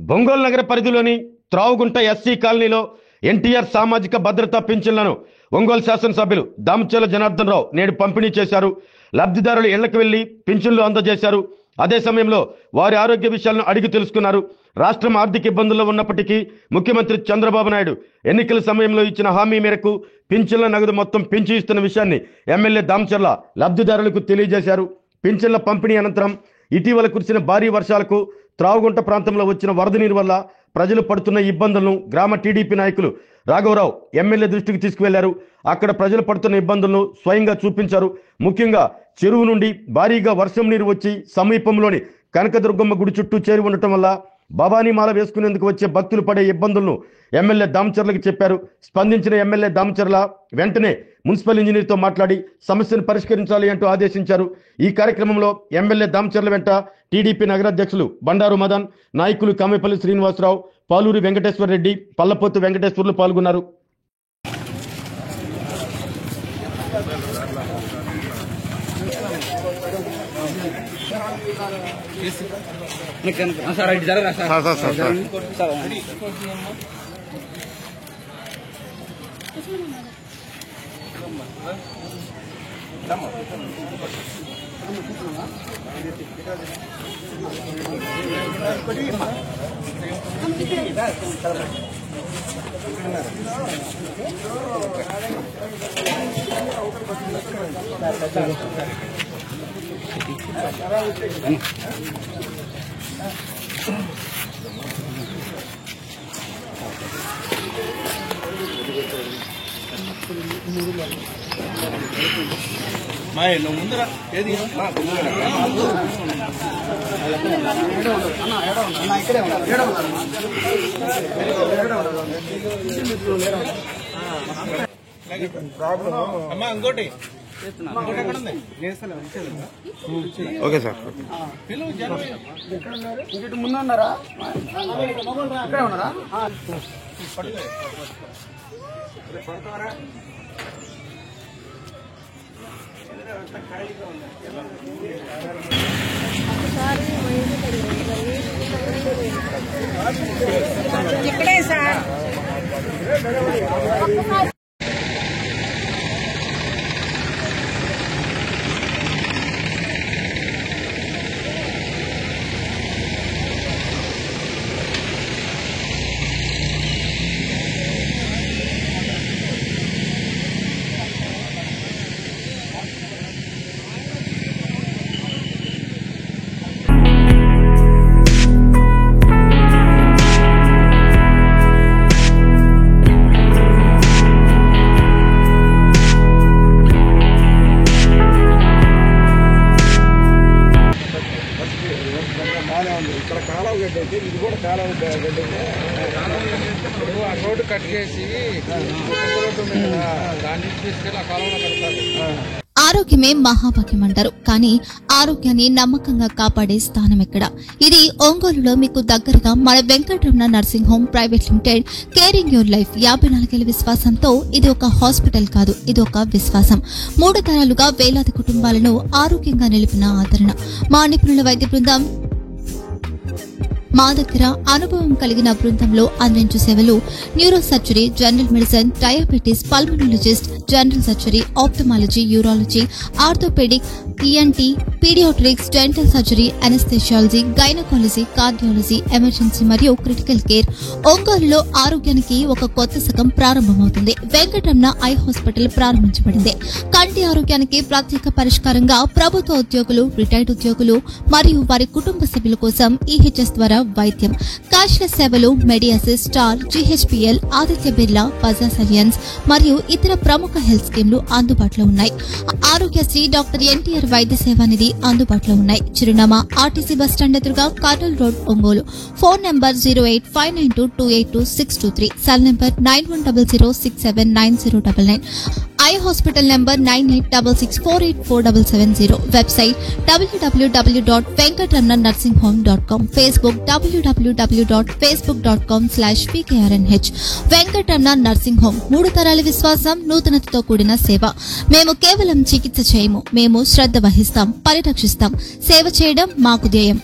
బొంగోలు నగర పరిధిలోని త్రావుగుంట ఎస్సీ కాలనీలో ఎన్టీఆర్ సామాజిక భద్రతా పింఛన్లను ఒంగోలు శాసనసభ్యులు దామచర్ల జనార్దన్ రావు నేడు పంపిణీ చేశారు. లబ్ధిదారుల ఇళ్లకు వెళ్లి పింఛన్లు అందజేశారు. అదే సమయంలో వారి ఆరోగ్య విషయాలను అడిగి తెలుసుకున్నారు. రాష్ట్రం ఆర్థిక ఇబ్బందుల్లో ఉన్నప్పటికీ ముఖ్యమంత్రి చంద్రబాబు నాయుడు ఎన్నికల సమయంలో ఇచ్చిన హామీ మేరకు పింఛన్ల నగదు మొత్తం పెంచి ఇస్తున్న విషయాన్ని ఎమ్మెల్యే దామచర్ల లబ్ధిదారులకు తెలియజేశారు. పింఛన్ల పంపిణీ అనంతరం ఇటీవల కురిసిన భారీ వర్షాలకు త్రావుగుంట ప్రాంతంలో వచ్చిన వరద నీరు వల్ల ప్రజలు పడుతున్న ఇబ్బందులను గ్రామ టీడీపీ నాయకులు రాఘవరావు ఎమ్మెల్యే దృష్టికి తీసుకువెళ్లారు. అక్కడ ప్రజలు పడుతున్న ఇబ్బందులను స్వయంగా చూపించారు. ముఖ్యంగా చెరువు నుండి భారీగా వర్షం నీరు వచ్చి సమీపంలోని కనకదుర్గమ్మ గుడి చుట్టూ చేరి ఉండటం వల్ల భవానీ మాల వేసుకునేందుకు వచ్చే భక్తులు పడే ఇబ్బందులను ఎమ్మెల్యే దామచర్లకు చెప్పారు. స్పందించిన ఎమ్మెల్యే దామచర్ల వెంటనే మున్సిపల్ ఇంజనీర్తో మాట్లాడి సమస్యను పరిష్కరించాలి అంటూ ఆదేశించారు. ఈ కార్యక్రమంలో ఎమ్మెల్యే దామచర్ల వెంట టీడీపీ నగరాధ్యక్షులు బండారు మదన్, నాయకులు కామెపల్లి శ్రీనివాసరావు, పాలూరి వెంకటేశ్వర రెడ్డి, పల్లపోతు వెంకటేశ్వర్లు పాల్గొన్నారు. ముందర ఏది అమ్మా ఇంకోటి ఓకే సార్. ముందు ఉన్నారా? ఇక్కడ ఉన్నారా? ఇక్కడే సార్. ఇక్కడ కాలువ గడ్డ అయితే ఇది కూడా కాలువ గడ్డ అయితే ఆ రోడ్డు కట్ చేసి రోడ్డు ఉంది కదా దాని నుంచి తీసుకెళ్ళి ఆ కాలువలో కడతారు. ఆరోగ్యమే మహాభాగ్యం అంటారు. కానీ ఆరోగ్యాన్ని నమ్మకంగా కాపాడే స్థానం ఎక్కడ? ఇది ఒంగోలులో మీకు దగ్గరగా మన Venkataramana nursing home private limited. Caring your life 54 విశ్వాసంతో ఇది ఒక హాస్పిటల్ కాదు, ఇది ఒక విశ్వాసం. 3 తరాలుగా వేలాది కుటుంబాలను ఆరోగ్యంగా నిలిపిన ఆదరణ. మా నిపుణుల వైద్య బృందం మా దగ్గర అనుభవం కలిగిన బృందంలో అందించే సేవలు neurosurgery, general medicine, diabetes, pulmonologist, general surgery, ophthalmology, urology, orthopaedic, ENT, paediatrics, dental surgery, anaesthesiology, gynaecology, cardiology, emergency మరియు క్రిటికల్ కేర్. ఒంగోలులో ఆరోగ్యానికి ఒక కొత్త శకం ప్రారంభమవుతుంది. వెంకటరమణ ఐ హాస్పిటల్ ప్రారంభించబడింది. కంటి ఆరోగ్యానికి ప్రత్యేక పరిష్కారంగా ప్రభుత్వ ఉద్యోగులు, రిటైర్డ్ ఉద్యోగులు మరియు వారి కుటుంబ సభ్యుల కోసం ఈహెచ్ఎస్ ద్వారా వైద్యం, క్యాష్లెస్ సేవలు, మెడియాసిస్, స్టార్, జీహెచ్పీఎల్, ఆదిత్య బిర్లా, బజాజ్ అలియన్స్ మరియు ఇతర ప్రముఖ హెల్త్ స్కీమ్లు అందుబాటులో ఉన్నాయి. ఆరోగ్యశ్రీ, డాక్టర్ ఎన్టీఆర్ వైద్య సేవా నిధి అందుబాటులో ఉన్నాయి. చిరునామా ఆర్టీసీ బస్టాండ్ ఎదురుగా, Kurnool road, Ongole. Phone number 08592282623, cell number 9100679099. Eye hospital number 9866484770. Website www.venkatramananursinghome.com. Facebook www.facebook.com/vkrnh. Venkataramana nursing home. 3 తరాల విశ్వాసం, నూతనతతో కూడిన సేవ. మేము కేవలం చికిత్స చేయము, మేము శ్రద్ధ వహిస్తాం, పరిరక్షిస్తాం. సేవ చేయడం మాకు ధ్యేయం.